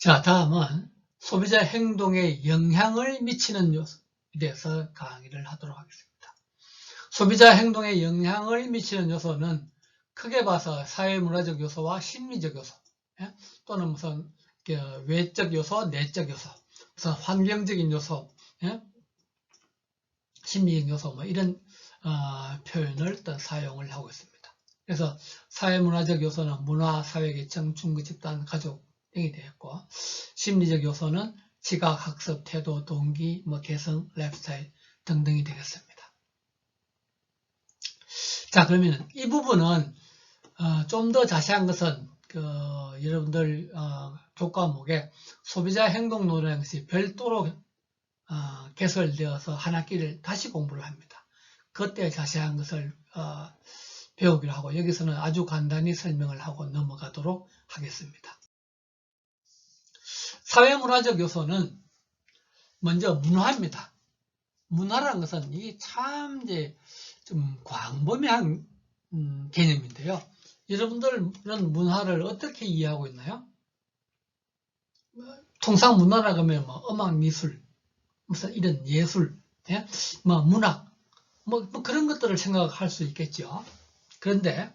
자, 다음은 소비자 행동에 영향을 미치는 요소에 대해서 강의를 하도록 하겠습니다. 소비자 행동에 영향을 미치는 요소는 크게 봐서 사회문화적 요소와 심리적 요소, 또는 무슨 외적 요소, 내적 요소, 무슨 환경적인 요소, 심리적 요소, 뭐 이런 표현을 또 사용을 하고 있습니다. 그래서 사회문화적 요소는 문화, 사회계층, 중국 집단, 가족 등이 되었고, 심리적 요소는 지각, 학습, 태도, 동기, 개성, 라이프스타일 등등이 되겠습니다. 자, 그러면 이 부분은 좀 더 자세한 것은 여러분들 교과목에 소비자 행동 노력이 별도로 개설되어서 한 학기를 다시 공부를 합니다. 그때 자세한 것을 배우기로 하고, 여기서는 아주 간단히 설명을 하고 넘어가도록 하겠습니다. 사회문화적 요소는 먼저 문화입니다. 문화라는 것은 이게 참 이제 좀 광범위한 개념인데요. 여러분들은 문화를 어떻게 이해하고 있나요? 통상 문화라고 하면 음악, 미술, 무슨 이런 예술, 문학, 그런 것들을 생각할 수 있겠죠. 그런데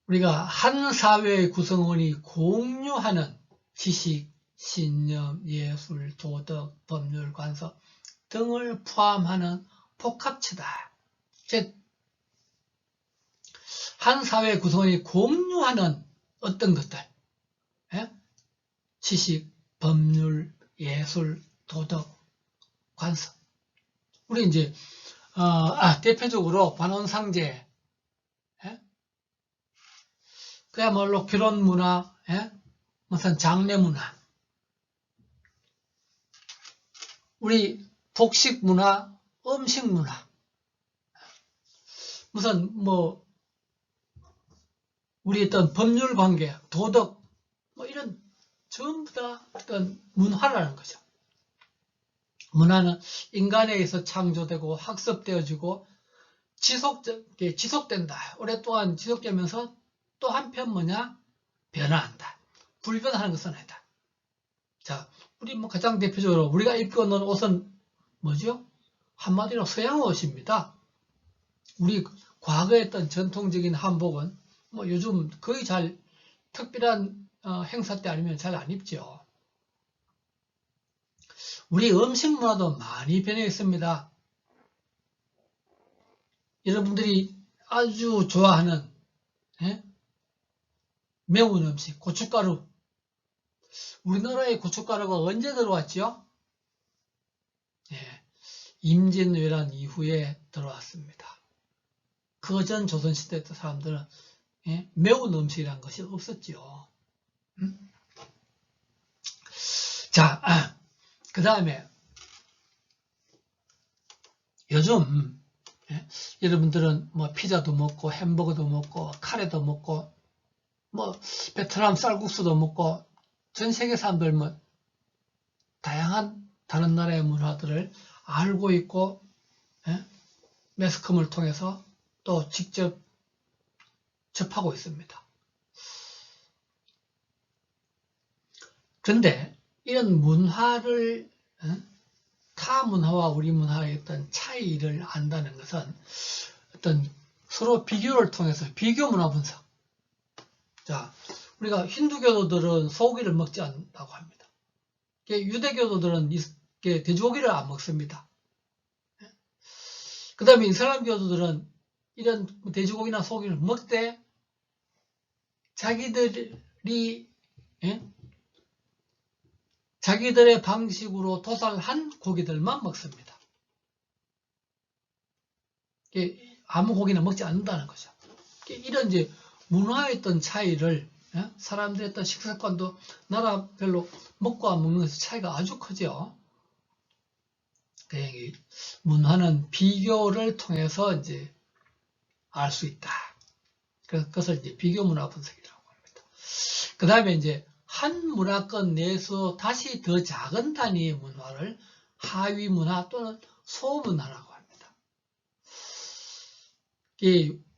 우리가 한 사회의 구성원이 공유하는 지식, 신념, 예술, 도덕, 법률, 관습 등을 포함하는 복합체다. 즉, 한 사회의 구성원이 공유하는 어떤 것들, 지식, 법률, 예술, 도덕, 관습. 우리 이제 대표적으로 반원상제, 그야말로 결혼 문화, 무슨 장례 문화, 우리 복식 문화, 음식 문화, 무슨 우리 어떤 법률 관계, 도덕, 이런 전부 다 어떤 문화라는 거죠. 문화는 인간에 의해서 창조되고 학습되어지고 지속된다. 오랫동안 지속되면서 또 한편 변화한다. 불변하는 것은 아니다. 자, 우리 가장 대표적으로 우리가 입고 있는 옷은 뭐죠? 한마디로 서양 옷입니다. 우리 과거에 했던 전통적인 한복은 요즘 거의 잘 특별한 행사 때 아니면 잘 안 입죠. 우리 음식 문화도 많이 변해있습니다. 여러분들이 아주 좋아하는 매운 음식, 고춧가루. 우리나라에 고춧가루가 언제 들어왔죠? 임진왜란 이후에 들어왔습니다. 그 전 조선시대 때 사람들은 매운 음식이라는 것이 없었죠. 자, 그 다음에 요즘 여러분들은 피자도 먹고 햄버거도 먹고 카레도 먹고 베트남 쌀국수도 먹고 전 세계 사람들 다양한 다른 나라의 문화들을 알고 있고 매스컴을 통해서 또 직접 접하고 있습니다. 그런데 이런 문화를 타 문화와 우리 문화의 어떤 차이를 안다는 것은 어떤 서로 비교를 통해서 비교 문화 분석. 자, 우리가 힌두교도들은 소고기를 먹지 않는다고 합니다. 유대교도들은 돼지고기를 안 먹습니다. 그 다음에 이슬람교도들은 이런 돼지고기나 소고기를 먹되 자기들의 방식으로 도살한 고기들만 먹습니다. 아무 고기나 먹지 않는다는 거죠. 이런 이제 문화의 어떤 차이를, 사람들의 어떤 식습관도 나라별로 먹고 안 먹는 것의 차이가 아주 크죠. 문화는 비교를 통해서 이제 알 수 있다. 그래서 그것을 이제 비교 문화 분석이라고 합니다. 그 다음에 이제 한 문화권 내에서 다시 더 작은 단위의 문화를 하위 문화 또는 소문화라고 합니다.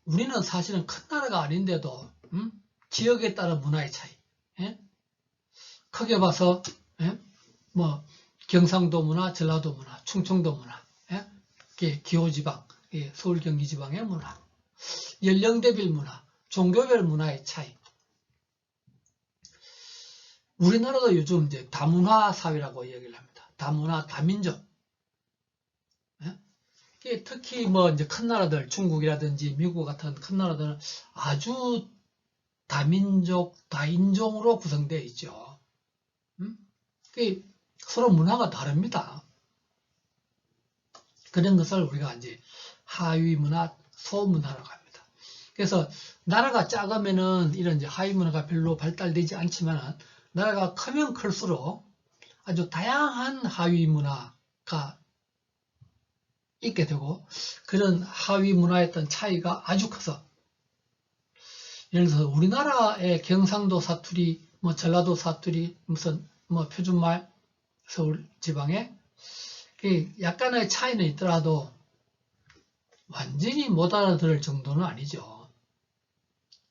우리는 사실은 큰 나라가 아닌데도 지역에 따른 문화의 차이, 예? 크게 봐서 예? 뭐 경상도 문화, 전라도 문화, 충청도 문화, 예? 기호지방, 서울 경기지방의 문화, 연령대별 문화, 종교별 문화의 차이. 우리나라도 요즘 이제 다문화 사회라고 얘기를 합니다. 다문화, 다민족. 예? 특히 뭐 이제 큰 나라들, 중국이라든지 미국 같은 큰 나라들은 아주 다민족, 다인종으로 구성되어 있죠. 서로 문화가 다릅니다. 그런 것을 우리가 이제 하위 문화, 소문화라고 합니다. 그래서 나라가 작으면은 이런 이제 하위 문화가 별로 발달되지 않지만 나라가 크면 클수록 아주 다양한 하위 문화가 있게 되고 그런 하위 문화의 어떤 차이가 아주 커서 예를 들어서 우리나라의 경상도 사투리, 뭐 전라도 사투리, 무슨 뭐 표준말, 서울 지방에 약간의 차이는 있더라도 완전히 못 알아들을 정도는 아니죠.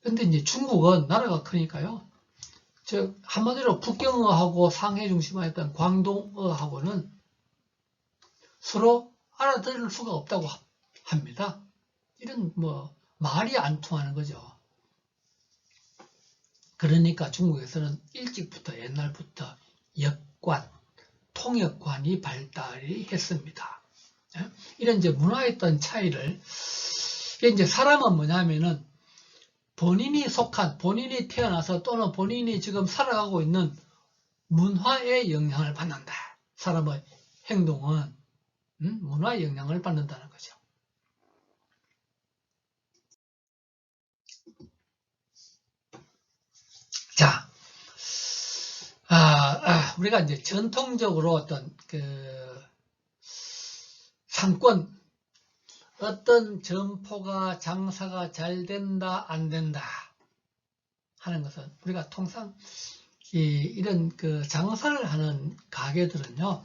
근데 이제 중국은 나라가 크니까요. 즉 한마디로 북경어하고 상해 중심화했던 광동어하고는 서로 알아들을 수가 없다고 합니다. 이런 뭐 말이 안 통하는 거죠. 그러니까 중국에서는 일찍부터 옛날부터 역관, 통역관이 발달이 했습니다. 이런 이제 문화의 어떤 차이를 이제 사람은 뭐냐면은 본인이 속한, 본인이 태어나서 또는 본인이 지금 살아가고 있는 문화의 영향을 받는다. 사람의 행동은 문화의 영향을 받는다는 거죠. 자, 우리가 이제 전통적으로 어떤 상권, 어떤 점포가 장사가 잘 된다, 안 된다 하는 것은 우리가 통상 이런 장사를 하는 가게들은요,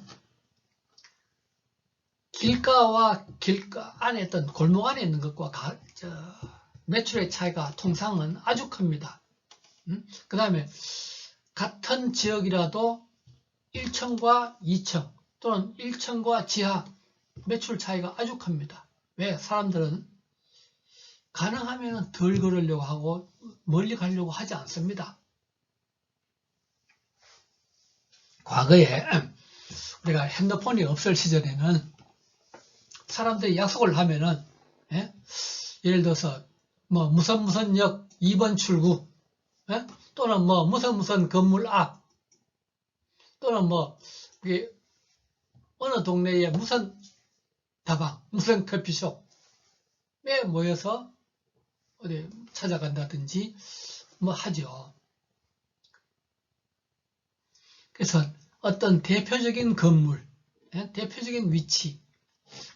길가와 길가 안에 있던 골목 안에 있는 것과 매출의 차이가 통상은 아주 큽니다. 그 다음에 같은 지역이라도 1층과 2층 또는 1층과 지하 매출 차이가 아주 큽니다. 왜? 사람들은 가능하면 덜 걸으려고 하고 멀리 가려고 하지 않습니다. 과거에 우리가 핸드폰이 없을 시절에는 사람들이 약속을 하면은 예를 들어서 뭐 무슨 역 2번 출구 또는 뭐 무슨 건물 앞 또는 뭐 어느 동네에 무슨 다방 무슨 커피숍에 모여서 어디 찾아간다든지 뭐 하죠. 그래서 어떤 대표적인 건물, 대표적인 위치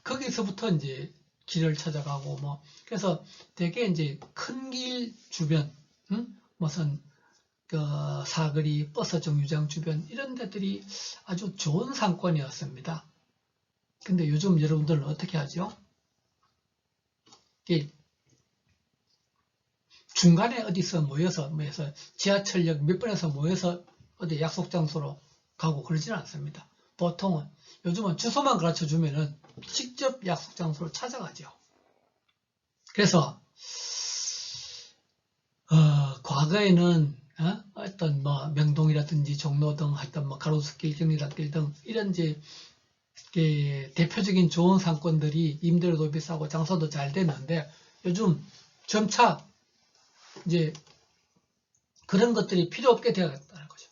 거기서부터 이제 길을 찾아가고 뭐 그래서 되게 이제 큰 길 주변, 무슨 사거리, 버스 정류장 주변 이런 데들이 아주 좋은 상권이었습니다. 근데 요즘 여러분들은 어떻게 하죠? 중간에 어디서 모여서 지하철역 몇 번에서 모여서 어디 약속 장소로 가고 그러지는 않습니다. 보통은 요즘은 주소만 가르쳐 주면은 직접 약속 장소를 찾아가죠. 그래서 과거에는 어떤 뭐 명동이라든지 종로등 하여튼 뭐 가로수길, 경리단길 등 이런 이제 대표적인 좋은 상권들이 임대료도 비싸고 장사도 잘 됐는데 요즘 점차 이제 그런 것들이 필요 없게 되었다는 거죠.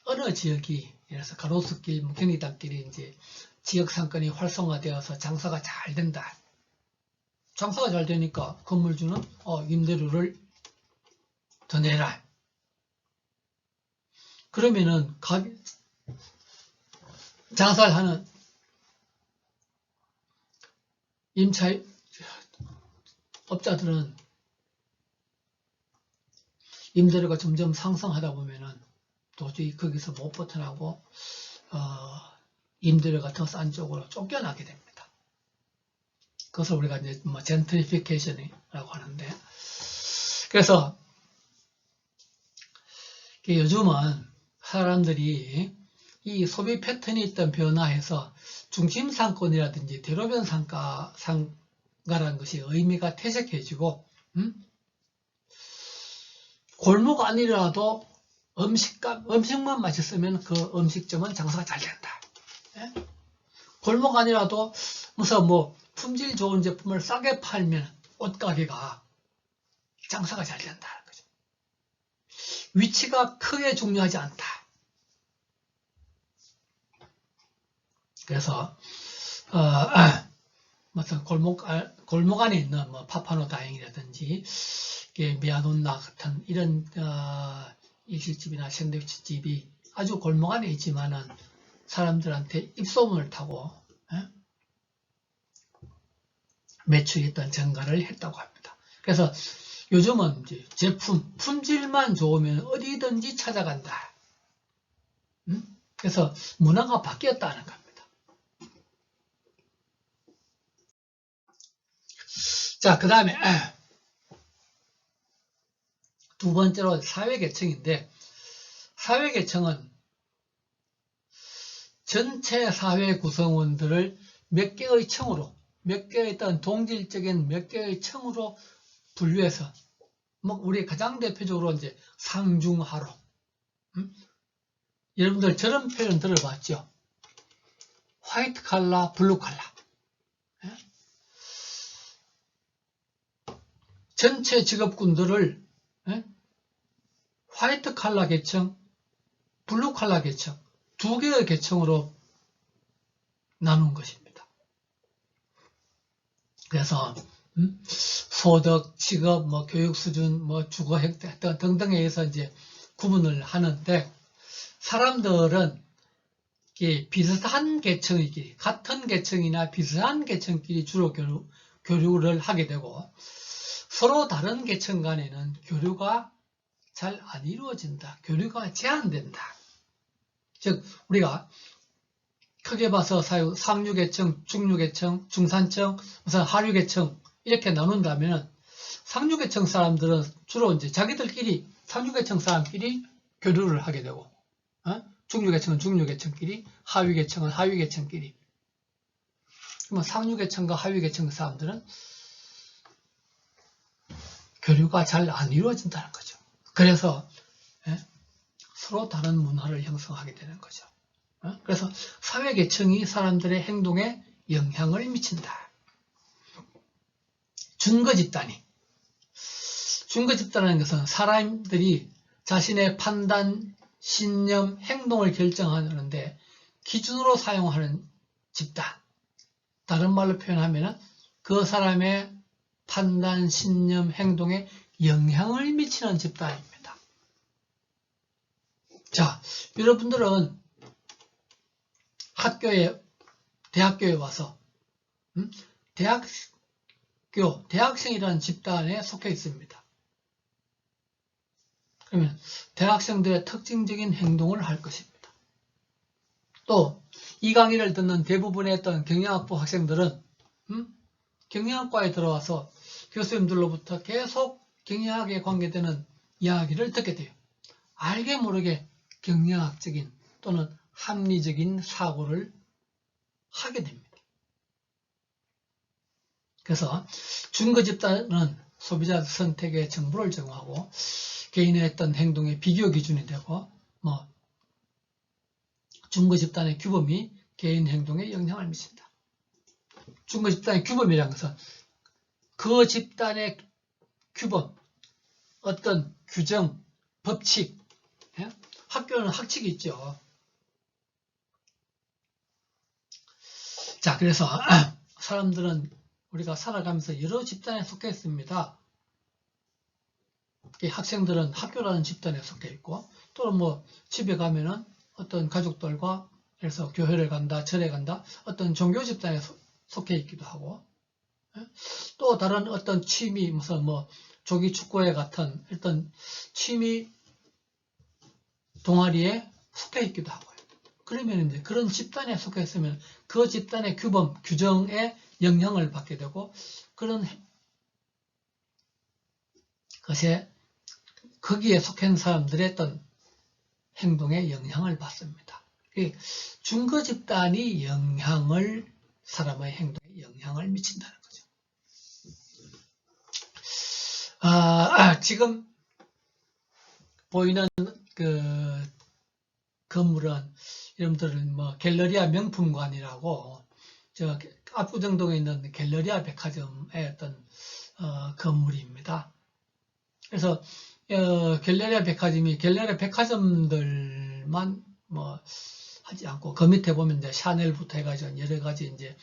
어느 지역이 예를 들어서 가로수길, 경리단길이 이제 지역 상권이 활성화되어서 장사가 잘 된다. 장사가 잘 되니까 건물주는 임대료를 더 내라. 그러면은 장사를 하는 임차업 업자들은 임대료가 점점 상승하다 보면은 도저히 거기서 못 버텨나고 임대료가 더 싼 쪽으로 쫓겨나게 됩니다. 그것을 우리가 이제 뭐 젠트리피케이션이라고 하는데, 그래서 요즘은 사람들이 이 소비 패턴이 있던 변화해서 중심 상권이라든지 대로변 상가라는 것이 의미가 퇴색해지고, 골목 안이라도 음식만 맛있으면 그 음식점은 장사가 잘 된다. 예? 골목 안이라도 무슨 뭐 품질 좋은 제품을 싸게 팔면 옷가게가 장사가 잘 된다는 거죠. 위치가 크게 중요하지 않다. 그래서 무슨 골목 안에 있는 뭐 파파노 다행이라든지 미아논나 같은 이런 일식집이나 샌드위치 집이 아주 골목 안에 있지만은 사람들한테 입소문을 타고 매출이 있던 증가를 했다고 합니다. 그래서 요즘은 이제 제품 품질만 좋으면 어디든지 찾아간다. 그래서 문화가 바뀌었다는 겁니다. 자, 그 다음에 두 번째로 사회계층인데, 사회계층은 전체 사회 구성원들을 몇 개의 층으로, 몇 개의 어떤 동질적인 몇 개의 층으로 분류해서, 뭐 우리 가장 대표적으로 이제 상중하로, 여러분들 저런 표현 들어봤죠? 화이트 칼라, 블루 칼라. 전체 직업군들을 화이트 칼라 계층, 블루 칼라 계층 두 개의 계층으로 나눈 것입니다. 그래서 소득, 직업, 뭐 교육 수준, 뭐 주거 혜택 등등에 의해서 이제 구분을 하는데, 사람들은 비슷한 계층이끼리, 같은 계층이나 비슷한 계층끼리 주로 교류를 하게 되고, 서로 다른 계층 간에는 교류가 잘 안 이루어진다. 교류가 제한된다. 즉 우리가 크게 봐서 상류계층, 중류계층, 중산층, 무슨 하류계층 이렇게 나눈다면, 상류계층 사람들은 주로 이제 자기들끼리 상류계층 사람끼리 교류를 하게 되고, 중류계층은 중류계층끼리, 하위계층은 하위계층끼리. 그러면 상류계층과 하위계층 사람들은 교류가 잘 안 이루어진다는 거죠. 그래서 서로 다른 문화를 형성하게 되는 거죠. 그래서 사회계층이 사람들의 행동에 영향을 미친다. 준거집단이라는 것은 사람들이 자신의 판단, 신념, 행동을 결정하는데 기준으로 사용하는 집단. 다른 말로 표현하면 그 사람의 판단, 신념, 행동에 영향을 미치는 집단입니다. 자, 여러분들은 대학교에 와서 대학생이라는 집단에 속해 있습니다. 그러면 대학생들의 특징적인 행동을 할 것입니다. 또 이 강의를 듣는 대부분의 어떤 경영학부 학생들은 경영학과에 들어와서 교수님들로부터 계속 경영학에 관계되는 이야기를 듣게 돼요. 알게 모르게 경영학적인 또는 합리적인 사고를 하게 됩니다. 그래서 준거집단은 소비자 선택의 정보를 제공하고 개인의 어떤 행동의 비교 기준이 되고, 뭐 준거집단의 규범이 개인 행동에 영향을 미친다. 준거집단의 규범이라는 것은 그 집단의 규범, 어떤 규정, 법칙, 학교는 학칙이 있죠. 자, 그래서 사람들은 우리가 살아가면서 여러 집단에 속해 있습니다. 학생들은 학교라는 집단에 속해 있고, 또는 뭐 집에 가면은 어떤 가족들과 그래서 교회를 간다, 절에 간다, 어떤 종교 집단에 속해 있기도 하고, 또 다른 어떤 취미, 무슨 뭐 조기 축구회 같은 어떤 취미 동아리에 속해 있기도 하고요. 그러면 이제 그런 집단에 속해 있으면 그 집단의 규범, 규정에 영향을 받게 되고 그런 것에 거기에 속한 사람들의 어떤 행동에 영향을 받습니다. 중거 집단이 사람의 행동에 영향을 미친다는 거죠. 지금 보이는 그 건물은 여러분들은 뭐 갤러리아 명품관이라고 저 압구정동에 있는 갤러리아 백화점의 어떤 건물입니다. 그래서 갤러리아 백화점들만 뭐 하지 않고 그 밑에 보면 이제 샤넬부터 해가지고 여러 가지 이제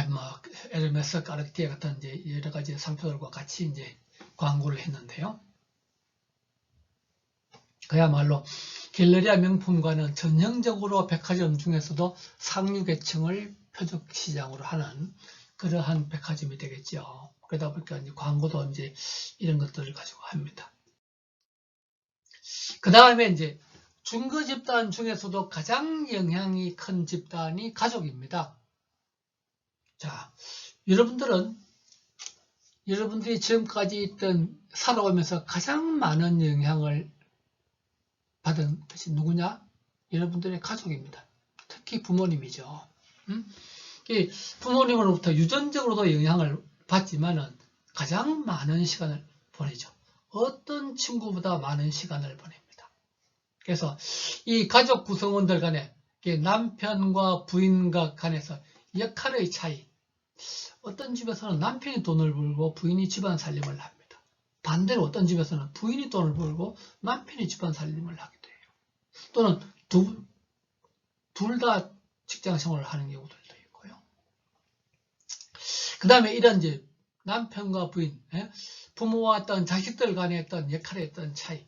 뭐 에르메스, 까르티에 같은 이제 여러 가지 상표들과 같이 이제 광고를 했는데요. 그야말로 갤러리아 명품관은 전형적으로 백화점 중에서도 상류계층을 표적시장으로 하는 그러한 백화점이 되겠죠. 그러다 보니까 이제 광고도 이제 이런 것들을 가지고 합니다. 그 다음에 이제 중거 집단 중에서도 가장 영향이 큰 집단이 가족입니다. 자, 여러분들이 지금까지 살아오면서 가장 많은 영향을 받은 것이 누구냐? 여러분들의 가족입니다. 특히 부모님이죠. 부모님으로부터 유전적으로도 영향을 받지만은 가장 많은 시간을 보내죠. 어떤 친구보다 많은 시간을 보냅니다. 그래서 이 가족 구성원들 간에 남편과 부인과 간에서 역할의 차이. 어떤 집에서는 남편이 돈을 벌고 부인이 집안 살림을 합니다. 반대로 어떤 집에서는 부인이 돈을 벌고 남편이 집안 살림을 하게 돼요. 또는 둘 다 직장 생활을 하는 경우들도 있고요. 그 다음에 이런 이제 남편과 부인, 부모와 어떤 자식들 간의 어떤 역할의 어떤 차이.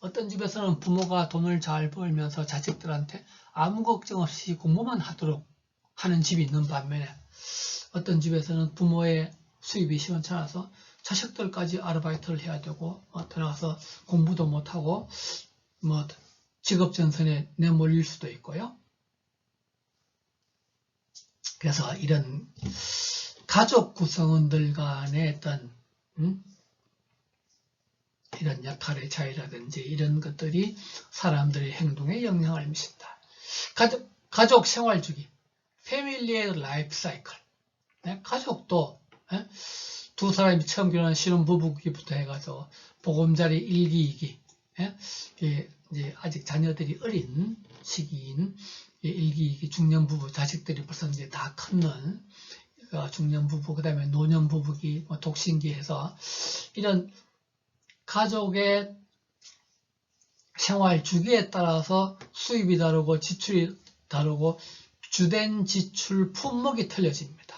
어떤 집에서는 부모가 돈을 잘 벌면서 자식들한테 아무 걱정 없이 공부만 하도록 하는 집이 있는 반면에 어떤 집에서는 부모의 수입이 시원찮아서 자식들까지 아르바이트를 해야 되고 들어가서 공부도 못하고 뭐 직업전선에 내몰릴 수도 있고요. 그래서 이런 가족 구성원들 간의 어떤 이런 역할의 차이라든지 이런 것들이 사람들의 행동에 영향을 미친다. 가족 생활주기, 패밀리의 라이프 사이클. 가족도 두 사람이 처음 결혼한 신혼부부기부터 해가지고 보금자리 1기, 2기, 이제 아직 자녀들이 어린 시기인 1기, 2기 중년부부, 자식들이 벌써 이제 다 컸는 중년부부, 그 다음에 노년부부기, 독신기 해서 이런 가족의 생활 주기에 따라서 수입이 다르고 지출이 다르고 주된 지출 품목이 틀려집니다.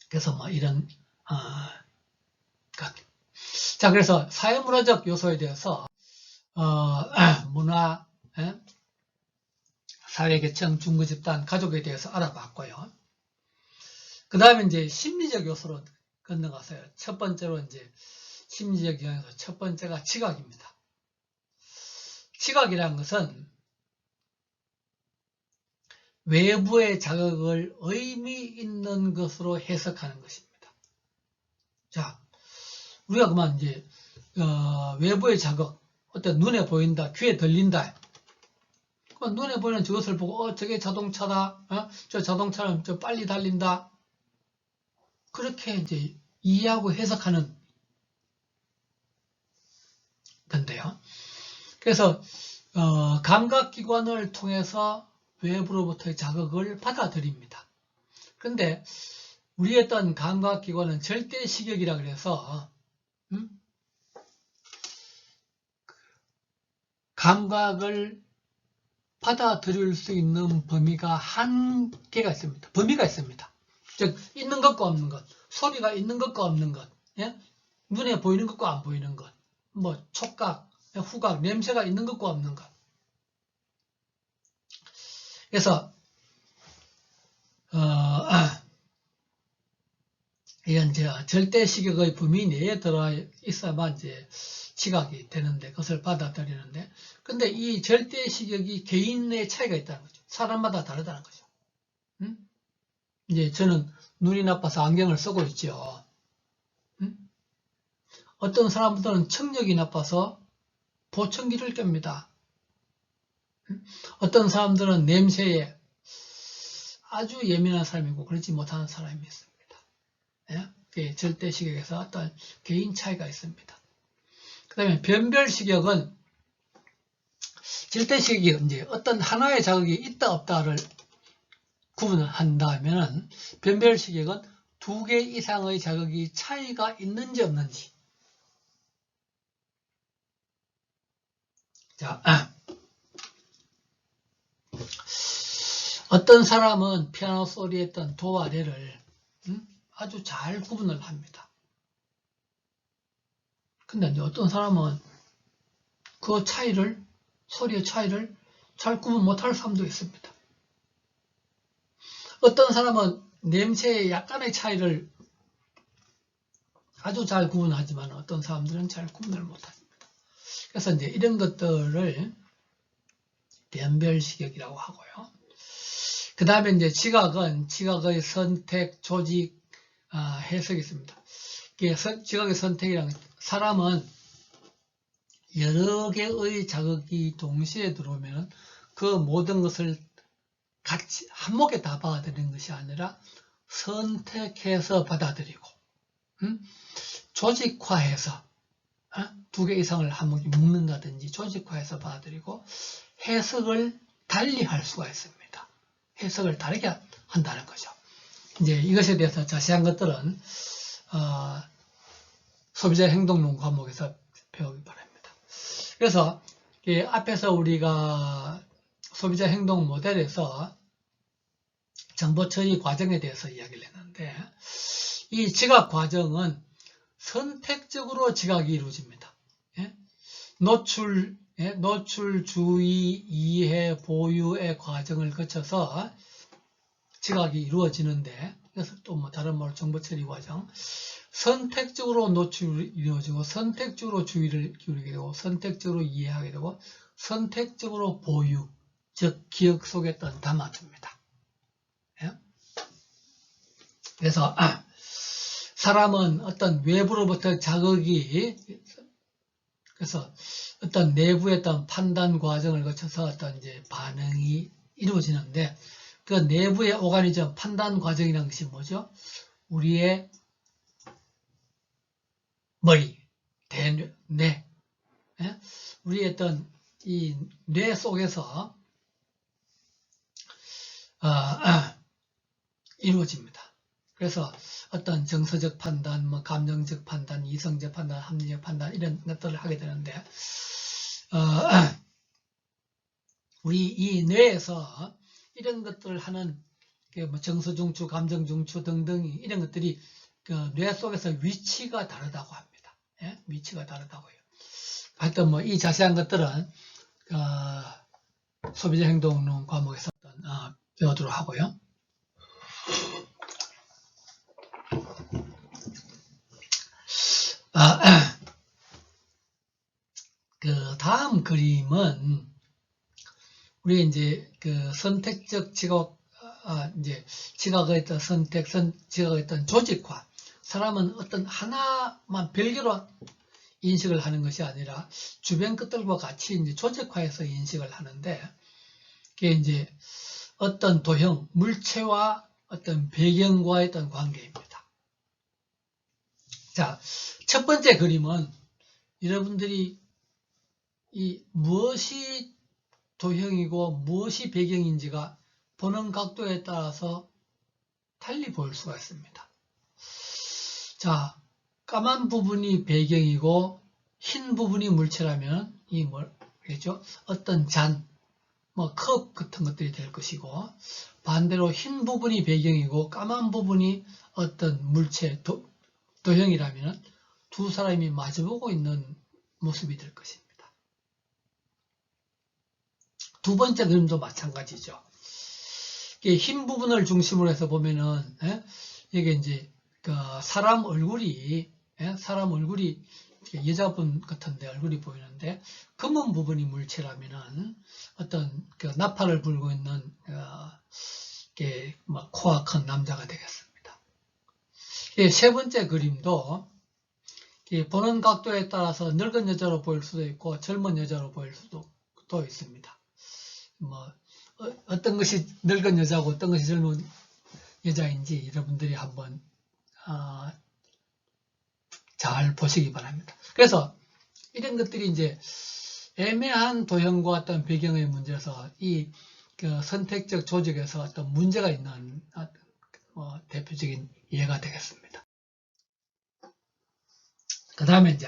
그래서 뭐 이런 것. 자, 그래서 사회문화적 요소에 대해서 문화, 사회계층, 중고집단, 가족에 대해서 알아봤고요. 그 다음에 이제 심리적 요소로 건너가서요. 첫 번째로 이제 심리적 영역에서 첫 번째가 지각입니다. 지각이라는 것은 외부의 자극을 의미 있는 것으로 해석하는 것입니다. 자, 우리가 그만 이제 외부의 자극, 어떤 눈에 보인다, 귀에 들린다. 그럼 눈에 보이는 저것을 보고 저게 자동차다, 저 자동차는 저 빨리 달린다. 그렇게 이제 이해하고 해석하는 건데요. 그래서 감각기관을 통해서 외부로부터의 자극을 받아들입니다. 그런데 우리의 어떤 감각기관은 절대시격이라 그래서 감각을 받아들일 수 있는 범위가 한계가 있습니다. 범위가 있습니다. 즉 있는 것과 없는 것, 소리가 있는 것과 없는 것, 눈에 보이는 것과 안 보이는 것, 뭐 촉각, 후각, 냄새가 있는 것과 없는 것. 그래서 이런 절대 시격의 범위 내에 들어 있어야만 이제 지각이 되는데, 그것을 받아들이는데, 근데 이 절대 시각이 개인의 차이가 있다는 거죠. 사람마다 다르다는 거죠. 이제 저는 눈이 나빠서 안경을 쓰고 있죠. 어떤 사람들은 청력이 나빠서 보청기를 낍니다. 어떤 사람들은 냄새에 아주 예민한 사람이고 그렇지 못하는 사람이 있습니다. 예? 절대 시각에서 어떤 개인 차이가 있습니다. 그 다음에 변별 시각은 절대 시각이 이제 어떤 하나의 자극이 있다 없다를 구분을 한다면은 변별 시각은 두 개 이상의 자극이 차이가 있는지 없는지. 자, 어떤 사람은 피아노 소리의 어떤 도와 레를 아주 잘 구분을 합니다. 근데 이제 어떤 사람은 그 차이를, 소리의 차이를 잘 구분 못할 사람도 있습니다. 어떤 사람은 냄새의 약간의 차이를 아주 잘 구분하지만 어떤 사람들은 잘 구분을 못합니다. 그래서 이제 이런 것들을 변별시각이라고 하고요. 그 다음에 이제 지각은 지각의 선택, 조직, 해석이 있습니다. 지각의 선택이란 사람은 여러 개의 자극이 동시에 들어오면 그 모든 것을 같이 한목에 다 받아들이는 것이 아니라 선택해서 받아들이고 조직화해서 두 개 이상을 한목에 묶는다든지 조직화해서 받아들이고 해석을 달리 할 수가 있습니다. 해석을 다르게 한다는 거죠. 이제 이것에 대해서 자세한 것들은 소비자 행동론 과목에서 배우기 바랍니다. 그래서 앞에서 우리가 소비자 행동 모델에서 정보 처리 과정에 대해서 이야기를 했는데 이 지각 과정은 선택적으로 지각이 이루어집니다. 노출, 주의, 이해, 보유의 과정을 거쳐서 지각이 이루어지는데 그래서 또 뭐 다른 말로 정보 처리 과정 선택적으로 노출이 이루어지고 선택적으로 주의를 기울이게 되고 선택적으로 이해하게 되고 선택적으로 보유, 즉 기억 속에 담아둡니다. 그래서 사람은 어떤 외부로부터 자극이 그래서 어떤 내부의 어떤 판단 과정을 거쳐서 어떤 이제 반응이 이루어지는데 그 내부의 오가니즘 판단 과정이라는 것이 뭐죠? 우리의 머리, 뇌, 우리의 어떤 이 뇌 속에서 이루어집니다. 그래서 어떤 정서적 판단, 뭐 감정적 판단, 이성적 판단, 합리적 판단 이런 것들을 하게 되는데 우리 이 뇌에서 이런 것들을 하는 뭐 정서중추, 감정중추 등등 이런 것들이 그 뇌 속에서 위치가 다르다고 합니다. 위치가 다르다고요. 하여튼 뭐 이 자세한 것들은 소비자 행동론 과목에서 배우도록 하고요. 그 다음 그림은 우리 이제 그 선택적 지각, 이제 지각의 어떤 선택, 지각의 어떤 조직화. 사람은 어떤 하나만 별개로 인식을 하는 것이 아니라 주변 것들과 같이 이제 조직화해서 인식을 하는데, 그게 이제 어떤 도형, 물체와 어떤 배경과의 어떤 관계입니다. 자, 첫 번째 그림은 여러분들이 이 무엇이 도형이고 무엇이 배경인지가 보는 각도에 따라서 달리 보일 수가 있습니다. 자, 까만 부분이 배경이고 흰 부분이 물체라면 이 뭐겠죠? 어떤 잔, 뭐 컵 같은 것들이 될 것이고 반대로 흰 부분이 배경이고 까만 부분이 어떤 물체, 도형이라면 두 사람이 마주보고 있는 모습이 될 것입니다. 두 번째 그림도 마찬가지죠. 흰 부분을 중심으로 해서 보면은 이게 이제 그 사람 얼굴이 여자분 같은데 얼굴이 보이는데 검은 부분이 물체라면은 어떤 그 나팔을 불고 있는 코가 큰 남자가 되겠습니다. 세 번째 그림도 보는 각도에 따라서 늙은 여자로 보일 수도 있고 젊은 여자로 보일 수도 있습니다. 어떤 것이 늙은 여자고 어떤 것이 젊은 여자인지 여러분들이 한번 잘 보시기 바랍니다. 그래서 이런 것들이 이제 애매한 도형과 어떤 배경의 문제에서 그 선택적 조직에서 어떤 문제가 있는 대표적인 예가 되겠습니다. 그 다음에 이제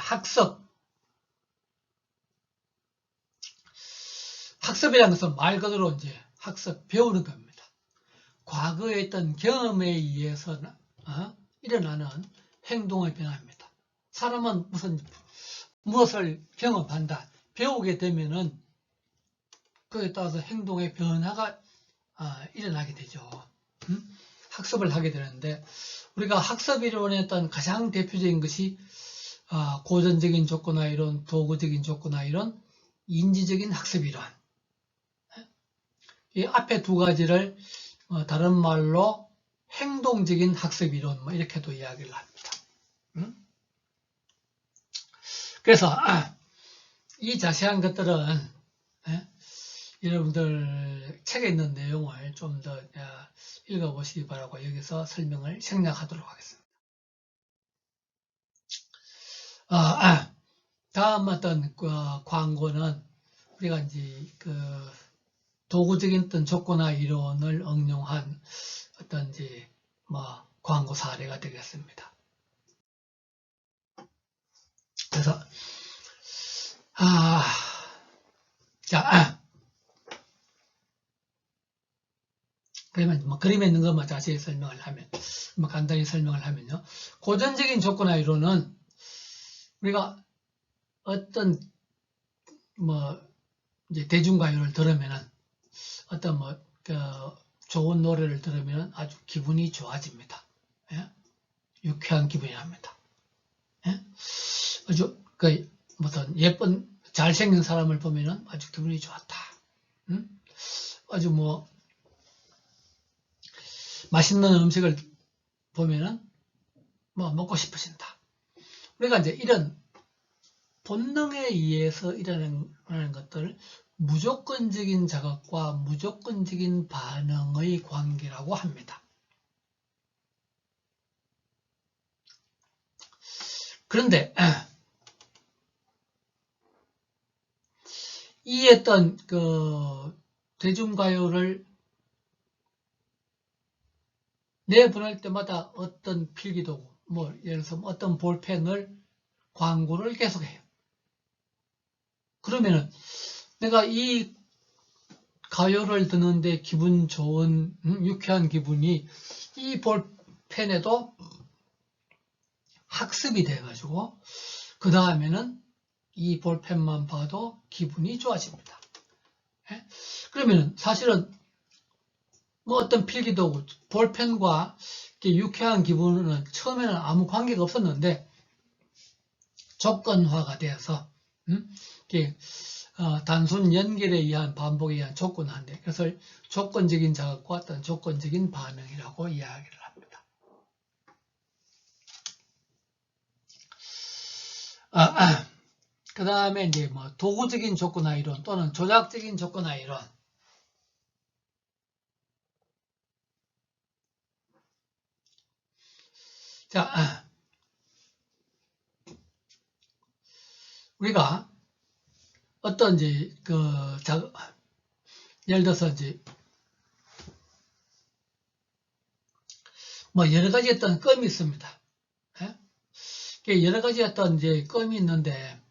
학습이라는 것은 말 그대로 이제 배우는 겁니다. 과거에 있던 경험에 의해서 일어나는 행동의 변화입니다. 사람은 무엇을 경험한다, 배우게 되면은 그에 따라서 행동의 변화가 일어나게 되죠. 학습을 하게 되는데 우리가 학습 이론에 어떤 가장 대표적인 것이 고전적인 조건화 이론, 도구적인 조건화 이론, 인지적인 학습 이론. 이 앞에 두 가지를 다른 말로 행동적인 학습 이론 이렇게도 이야기를 합니다. 그래서 이 자세한 것들은 여러분들 책에 있는 내용을 좀 더 읽어보시기 바라고 여기서 설명을 생략하도록 하겠습니다. 다음 어떤 광고는 우리가 이제 도구적인 어떤 조건화 이론을 응용한 어떤 이제 광고 사례가 되겠습니다. 그래서 그러면 그림에 있는 것만 자세히 설명을 하면 간단히 설명을 하면요. 고전적인 조건화 이론은 우리가 어떤 이제 대중가요를 들으면은 어떤 좋은 노래를 들으면 아주 기분이 좋아집니다. 예? 유쾌한 기분이 납니다. 예? 아주 무슨 예쁜 잘생긴 사람을 보면은 아주 기분이 좋았다. 아주 맛있는 음식을 보면은 먹고 싶어진다. 우리가 이제 이런 본능에 의해서 일어나는 것들, 무조건적인 자극과 무조건적인 반응의 관계라고 합니다. 그런데 이 어떤 대중가요를 내보낼 때마다 어떤 필기도구, 예를 들어서 어떤 볼펜을 광고를 계속해요. 그러면은 내가 이 가요를 듣는데 기분 좋은 유쾌한 기분이 이 볼펜에도 학습이 돼가지고 그 다음에는 이 볼펜만 봐도 기분이 좋아집니다. 그러면은 사실은 어떤 필기도구, 볼펜과 유쾌한 기분은 처음에는 아무 관계가 없었는데 조건화가 되어서 단순 연결에 의한 반복에 의한 조건화인데 그것을 조건적인 자극과 어떤 조건적인 반응이라고 이야기를 합니다. 그 다음에 이제 도구적인 조건화 이론 또는 조작적인 조건화 이론. 자, 우리가 어떤 이제 예를 들어서 이제 여러 가지 어떤 껌이 있습니다. 여러 가지 어떤 이제 껌이 있는데,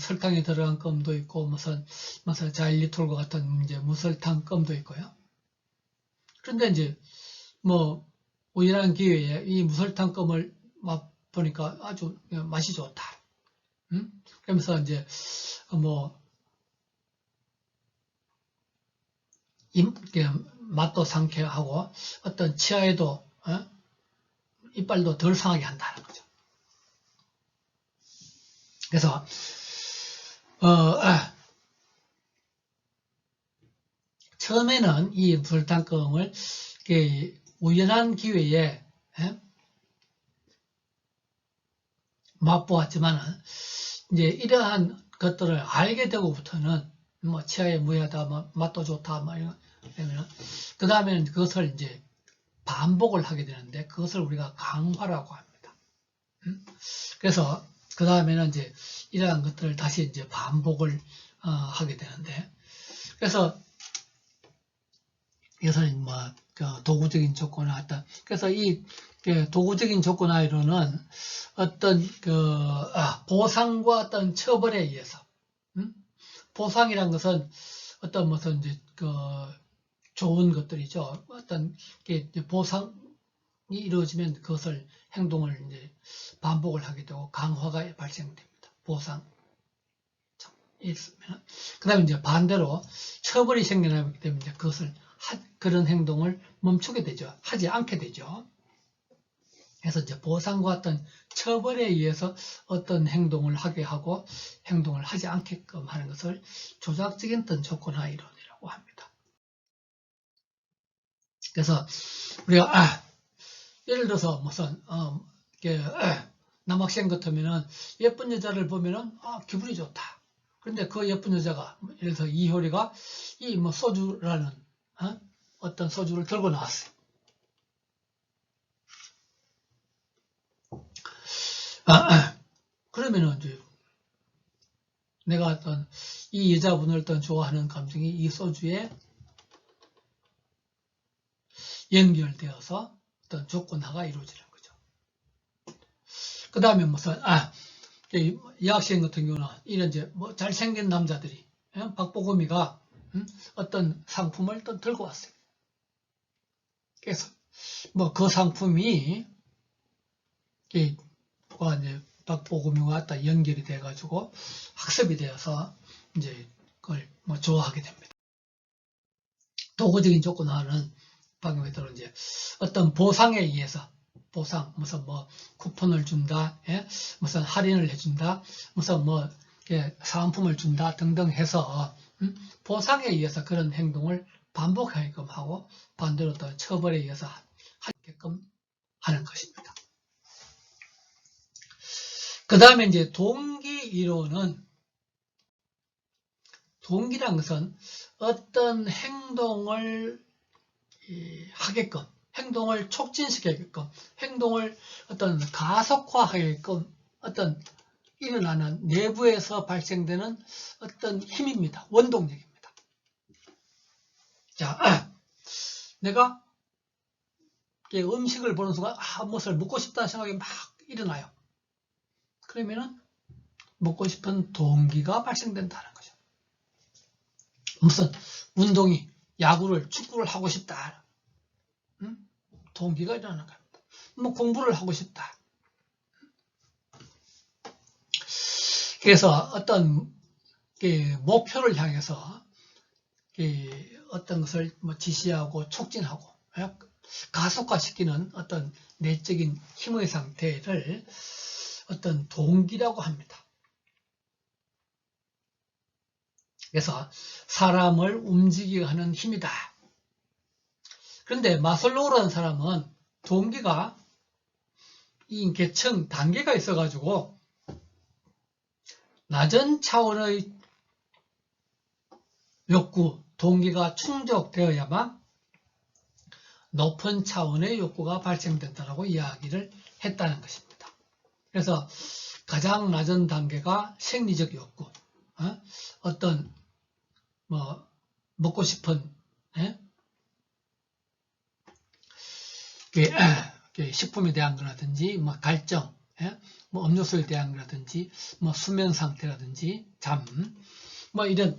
설탕에 들어간 껌도 있고, 무슨 자일리톨과 같은 이제 무설탕 껌도 있고요. 그런데 이제 우연한 기회에 이 무설탕 껌을 맛보니까 아주 맛이 좋다. 그러면서 이제 맛도 상쾌하고 어떤 치아에도 이빨도 덜 상하게 한다는 거죠. 그래서 처음에는 이 불탄검을 우연한 기회에 맛보았지만은 이제 이러한 것들을 알게 되고부터는 뭐 치아에 무해하다, 뭐 맛도 좋다, 뭐 이런 되면은 그 다음에는 그것을 이제 반복을 하게 되는데 그것을 우리가 강화라고 합니다. 그래서 그 다음에는 이제 이러한 것들을 다시 이제 반복을 하게 되는데 그래서 이것은 뭐 도구적인 조건화 어떤 그래서 이 도구적인 조건화로는 어떤 보상과 어떤 처벌에 의해서 보상이란 것은 어떤 무슨 이제 좋은 것들이죠. 어떤 보상이 이루어지면 그것을 행동을 이제 반복을 하게 되고 강화가 발생됩니다. 보상. 있으면 그다음에 이제 반대로 처벌이 생겨나기 때문에 그것을 그런 행동을 멈추게 되죠. 하지 않게 되죠. 그래서 이제 보상과 어떤 처벌에 의해서 어떤 행동을 하게 하고 행동을 하지 않게끔 하는 것을 조작적인 어떤 조건화 이론이라고 합니다. 그래서 우리가 예를 들어서 무슨 남학생 같으면은 예쁜 여자를 보면은 기분이 좋다. 그런데 그 예쁜 여자가 예를 들어서 이효리가 이 뭐 소주라는 어떤 소주를 들고 나왔어요. 그러면은 이제 내가 어떤 이 여자분을 어떤 좋아하는 감정이 이 소주에 연결되어서 어떤 조건화가 이루어지는 거죠. 그 다음에 무슨 여학생 같은 경우는 이런 이제 뭐 잘생긴 남자들이 박보검이가 어떤 상품을 또 들고 왔어요. 그래서 뭐 그 상품이 이제 박보검이와 갖다 연결이 돼가지고 학습이 되어서 이제 그걸 뭐 좋아하게 됩니다. 도구적인 조건화는 방금 했던 이제 어떤 보상에 의해서 보상 무슨 뭐 쿠폰을 준다, 무슨 할인을 해준다, 무슨 뭐 사은품을 준다 등등 해서 보상에 의해서 그런 행동을 반복하게끔 하고 반대로 또 처벌에 의해서 하게끔 하는 것입니다. 그 다음에 이제 동기 이론은 동기란 것은 어떤 행동을 하게끔 행동을 촉진시키게끔 행동을 어떤 가속화하게끔 어떤 일어나는 내부에서 발생되는 어떤 힘입니다. 원동력입니다. 자, 내가 음식을 보는 순간 무엇을 먹고 싶다는 생각이 막 일어나요. 그러면은 먹고 싶은 동기가 발생된다는 거죠. 무슨 운동이 야구를 축구를 하고 싶다. 동기가 일어나는 겁니다. 뭐 공부를 하고 싶다. 그래서 어떤 목표를 향해서 어떤 것을 뭐 지시하고 촉진하고 가속화시키는 어떤 내적인 힘의 상태를 어떤 동기라고 합니다. 그래서 사람을 움직이게 하는 힘이다. 그런데 마슬로우라는 사람은 동기가 이 계층 단계가 있어가지고 낮은 차원의 욕구, 동기가 충족되어야만 높은 차원의 욕구가 발생된다고 이야기를 했다는 것입니다. 그래서 가장 낮은 단계가 생리적 욕구, 어떤 뭐 먹고 싶은 식품에 대한 거라든지 뭐 갈증, 뭐 음료수에 대한 거라든지 뭐 수면 상태라든지 잠, 뭐 이런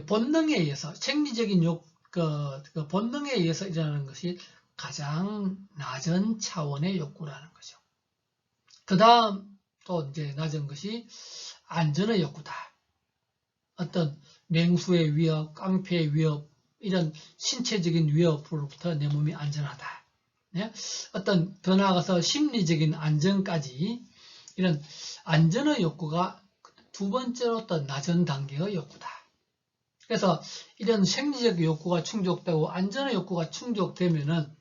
본능에 의해서 생리적인 그 본능에 의해서 일어나는 것이 가장 낮은 차원의 욕구라는 거죠. 그 다음 또 이제 낮은 것이 안전의 욕구다. 어떤 맹수의 위협, 깡패의 위협, 이런 신체적인 위협으로부터 내 몸이 안전하다. 어떤 더 나아가서 심리적인 안전까지 이런 안전의 욕구가 두 번째로 어떤 낮은 단계의 욕구다. 그래서 이런 생리적 욕구가 충족되고 안전의 욕구가 충족되면은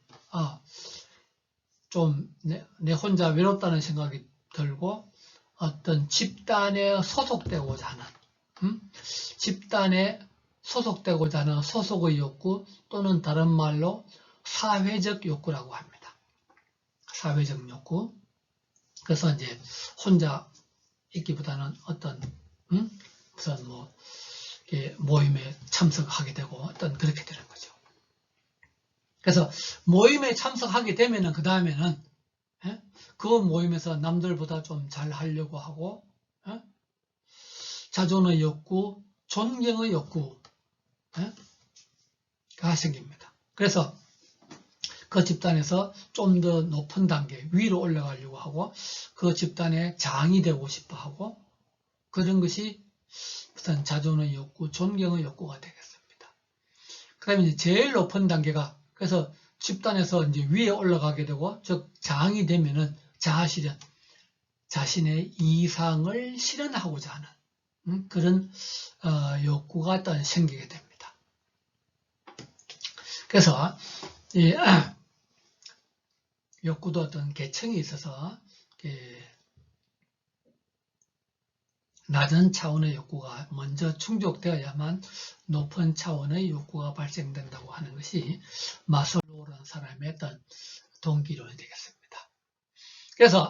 좀 내 혼자 외롭다는 생각이 들고 어떤 집단에 소속되고자 하는 집단에 소속되고자 하는 소속의 욕구 또는 다른 말로 사회적 욕구라고 합니다. 사회적 욕구. 그래서 이제 혼자 있기보다는 어떤 무슨 뭐 모임에 참석하게 되고 어떤 그렇게 되는 거죠. 그래서 모임에 참석하게 되면은 그 다음에는 그 모임에서 남들보다 좀 잘 하려고 하고 자존의 욕구, 존경의 욕구가 생깁니다. 그래서 그 집단에서 좀 더 높은 단계 위로 올라가려고 하고 그 집단의 장이 되고 싶어 하고 그런 것이 무슨 자존의 욕구, 존경의 욕구가 되겠습니다. 그 다음에 이제 제일 높은 단계가 그래서 집단에서 이제 위에 올라가게 되고 즉 장이 되면은 자아실현, 자신의 이상을 실현하고자 하는 그런 욕구가 일단 생기게 됩니다. 그래서 이 욕구도 어떤 계층이 있어서 낮은 차원의 욕구가 먼저 충족되어야만 높은 차원의 욕구가 발생된다고 하는 것이 마슬로우라는 사람의 어떤 동기론이 되겠습니다. 그래서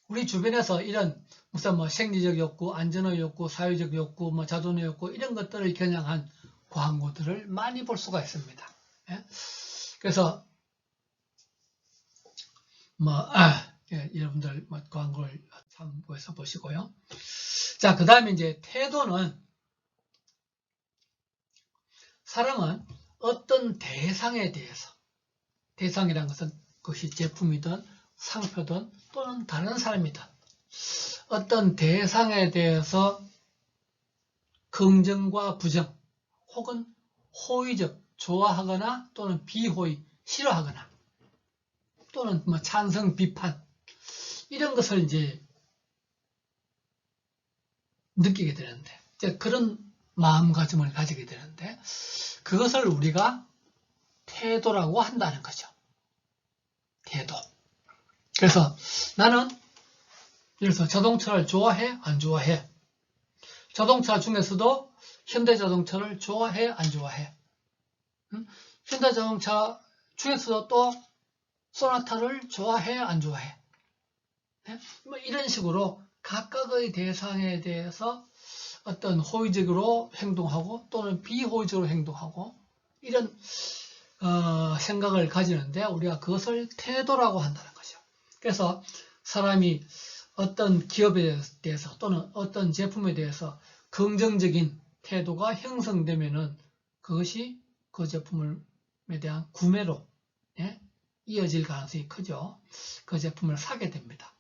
우리 주변에서 이런 무슨 뭐 생리적 욕구, 안전의 욕구, 사회적 욕구, 뭐 자존의 욕구 이런 것들을 겨냥한 광고들을 많이 볼 수가 있습니다. 그래서 여러분들 광고를 참고해서 보시고요. 자, 그 다음에 이제 태도는 사람은 어떤 대상에 대해서 대상이란 것은 그것이 제품이든 상표든 또는 다른 사람이든 어떤 대상에 대해서 긍정과 부정 혹은 호의적 좋아하거나 또는 비호의 싫어하거나 또는 뭐 찬성 비판 이런 것을 이제 느끼게 되는데 이제 그런 마음가짐을 가지게 되는데 그것을 우리가 태도라고 한다는 거죠. 태도. 그래서 나는 예를 들어서 자동차를 좋아해? 안 좋아해? 자동차 중에서도 현대자동차를 좋아해? 안 좋아해? 현대자동차 중에서도 또 소나타를 좋아해? 안 좋아해? 뭐 이런 식으로 각각의 대상에 대해서 어떤 호의적으로 행동하고 또는 비호의적으로 행동하고 이런 생각을 가지는데 우리가 그것을 태도라고 한다는 거죠. 그래서 사람이 어떤 기업에 대해서 또는 어떤 제품에 대해서 긍정적인 태도가 형성되면은 그것이 그 제품에 대한 구매로 이어질 가능성이 크죠. 그 제품을 사게 됩니다.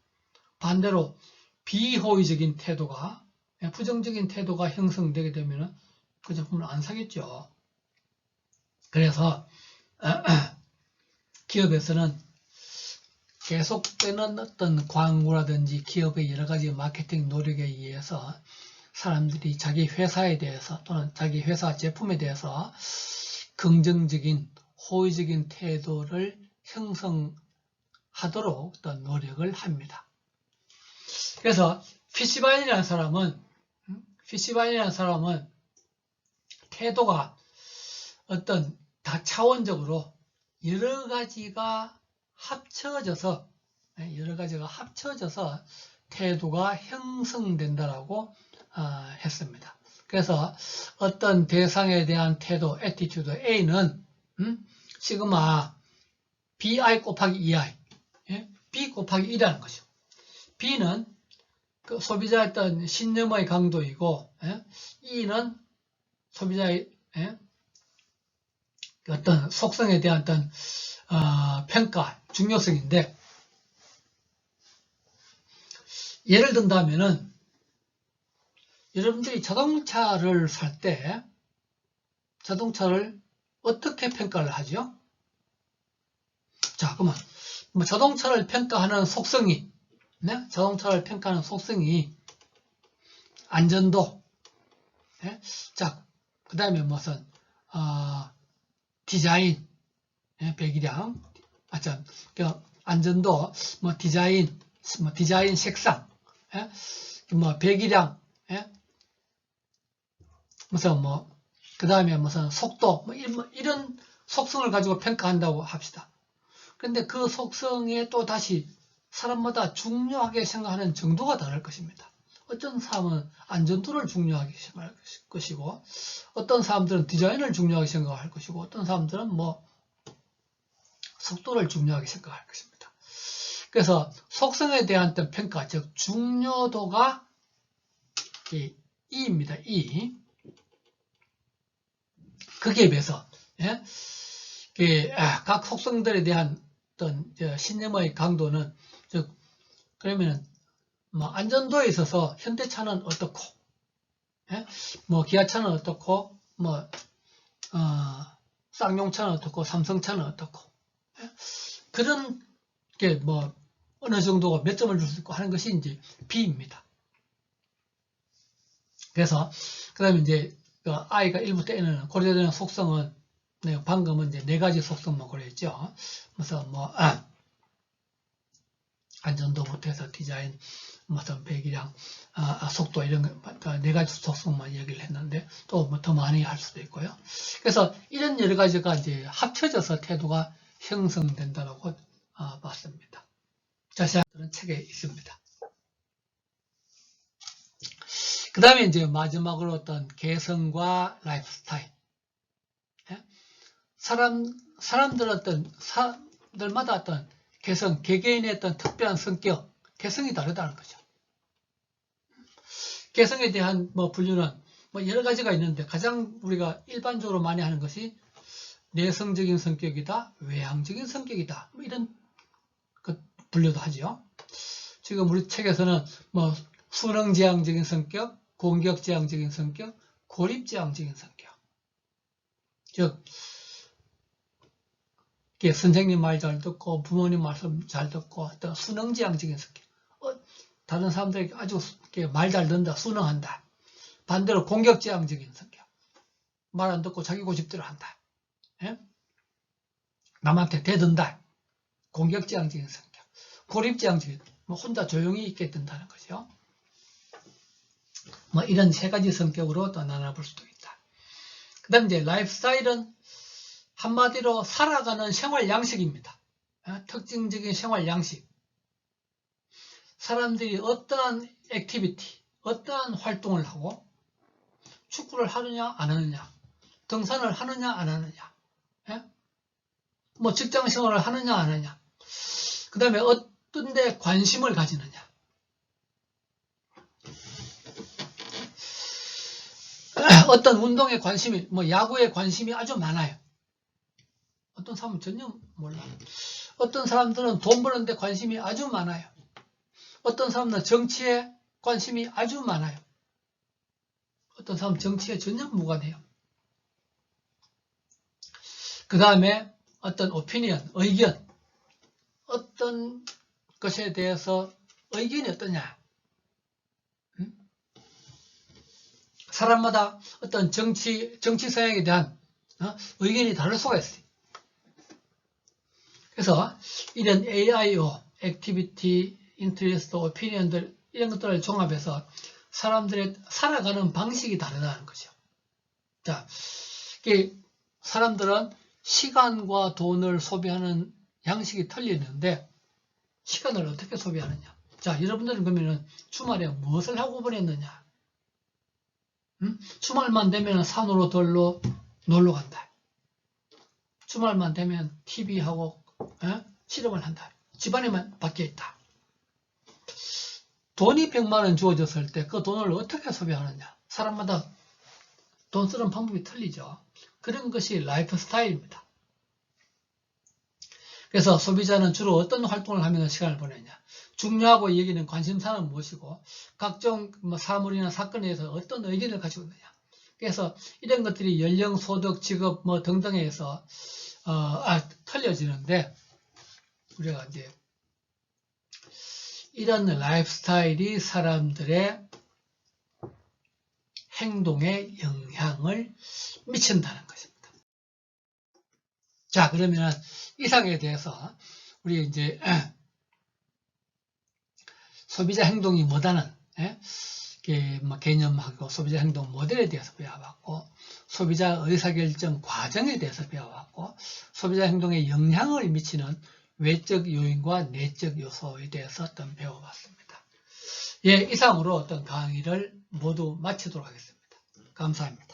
반대로 비호의적인 태도가 부정적인 태도가 형성되게 되면 그 제품을 안 사겠죠. 그래서 기업에서는 계속되는 어떤 광고라든지 기업의 여러 가지 마케팅 노력에 의해서 사람들이 자기 회사에 대해서 또는 자기 회사 제품에 대해서 긍정적인 호의적인 태도를 형성하도록 어떤 노력을 합니다. 그래서 피시바인이라는 사람은 태도가 어떤 다차원적으로 여러 가지가 합쳐져서 태도가 형성된다라고 했습니다. 그래서 어떤 대상에 대한 태도, attitude A는 시그마 BI 곱하기 EI, B 곱하기 2라는 거죠. B는 그 소비자의 어떤 신념의 강도이고, E는 소비자의 어떤 속성에 대한 어떤 평가, 중요성인데, 예를 든다면은 여러분들이 자동차를 살 때 자동차를 어떻게 평가를 하죠? 자, 그러면 뭐 자동차를 평가하는 속성이 안전도, 예? 자, 그 다음에 무슨, 디자인, 예? 배기량, 참, 안전도, 뭐, 디자인 색상, 예? 뭐, 배기량, 예? 무슨, 뭐, 그 다음에 무슨 속도, 뭐, 이런 속성을 가지고 평가한다고 합시다. 그런데 그 속성에 또 다시 사람마다 중요하게 생각하는 정도가 다를 것입니다. 어떤 사람은 안전도를 중요하게 생각할 것이고, 어떤 사람들은 디자인을 중요하게 생각할 것이고, 어떤 사람들은 뭐, 속도를 중요하게 생각할 것입니다. 그래서 속성에 대한 평가, 즉, 중요도가 E입니다. E. 거기에 비해서, 예? 각 속성들에 대한 어떤 신념의 강도는, 즉, 그러면은, 뭐, 안전도에 있어서 현대차는 어떻고, 예? 뭐, 기아차는 어떻고, 뭐, 쌍용차는 어떻고, 삼성차는 어떻고, 예? 그런 게 뭐, 어느 정도가 몇 점을 줄 수 있고 하는 것이 이제 B입니다. 그래서, 그 다음에 이제, I가 1부터 N은 고려되는 속성은, 네, 방금은 이제 4가지 속성만 고려했죠. 그래서 뭐, 안전도부터 해서 디자인, 무슨 배기량, 속도 이런 거, 4가지 속성만 얘기를 했는데, 또 뭐 더 많이 할 수도 있고요. 그래서 이런 여러 가지가 이제 합쳐져서 태도가 형성된다고 봤습니다. 자세한 것은 책에 있습니다. 그 다음에 이제 마지막으로 어떤 개성과 라이프 스타일. 사람들마다 어떤 개성, 개개인의 어떤 특별한 성격, 개성이 다르다는 거죠. 개성에 대한 뭐 분류는 뭐 여러 가지가 있는데 가장 우리가 일반적으로 많이 하는 것이 내성적인 성격이다, 외향적인 성격이다, 뭐 이런 분류도 하죠. 지금 우리 책에서는 뭐 수능지향적인 성격, 공격지향적인 성격, 고립지향적인 성격. 즉, 선생님 말 잘 듣고 부모님 말씀 잘 듣고 어떤 수능지향적인 성격. 다른 사람들에게 아주 말 잘 듣는다, 순응한다. 반대로 공격지향적인 성격. 말 안 듣고 자기 고집대로 한다. 예? 남한테 대든다. 공격지향적인 성격. 고립지향적인, 뭐 혼자 조용히 있게 된다는 거죠. 뭐 이런 3가지 성격으로 또 나눠볼 수도 있다. 그 다음 이제 라이프 스타일은 한마디로 살아가는 생활 양식입니다. 특징적인 생활 양식. 사람들이 어떠한 액티비티, 어떠한 활동을 하고 축구를 하느냐 안 하느냐, 등산을 하느냐 안 하느냐, 뭐 직장 생활을 하느냐 안 하느냐, 그 다음에 어떤 데 관심을 가지느냐. 어떤 운동에 관심이, 뭐 야구에 관심이 아주 많아요. 어떤 사람은 전혀 몰라요. 어떤 사람들은 돈 버는데 관심이 아주 많아요. 어떤 사람은 정치에 관심이 아주 많아요. 어떤 사람은 정치에 전혀 무관해요. 그 다음에 어떤 오피니언, 의견, 어떤 것에 대해서 의견이 어떠냐. 사람마다 어떤 정치 성향에 대한 의견이 다를 수가 있어요. 그래서 이런 AIO, Activity, Interest, Opinion들 이런 것들을 종합해서 사람들의 살아가는 방식이 다르다는 거죠. 자, 사람들은 시간과 돈을 소비하는 양식이 틀리는데 시간을 어떻게 소비하느냐. 자, 여러분들은 그러면 주말에 무엇을 하고 보냈느냐. 주말만 되면 산으로 들로 놀러 간다. 주말만 되면 TV하고 실험을 한다. 집안에만 밖에 있다. 돈이 100만 원 주어졌을 때 그 돈을 어떻게 소비하느냐. 사람마다 돈 쓰는 방법이 틀리죠. 그런 것이 라이프 스타일입니다. 그래서 소비자는 주로 어떤 활동을 하면서 시간을 보내냐. 중요하고 여기는 관심사는 무엇이고 각종 사물이나 사건에 대해서 어떤 의견을 가지고 있느냐. 그래서 이런 것들이 연령, 소득, 직업 뭐 등등에 의해서 틀려지는데 우리가 이제 이런 라이프 스타일이 사람들의 행동에 영향을 미친다는 것입니다. 자, 그러면 이상에 대해서 우리 이제 소비자 행동이 뭐다는 개념하고 소비자 행동 모델에 대해서 배워봤고, 소비자 의사결정 과정에 대해서 배워봤고, 소비자 행동에 영향을 미치는 외적 요인과 내적 요소에 대해서 어떤 배워봤습니다. 예, 이상으로 어떤 강의를 모두 마치도록 하겠습니다. 감사합니다.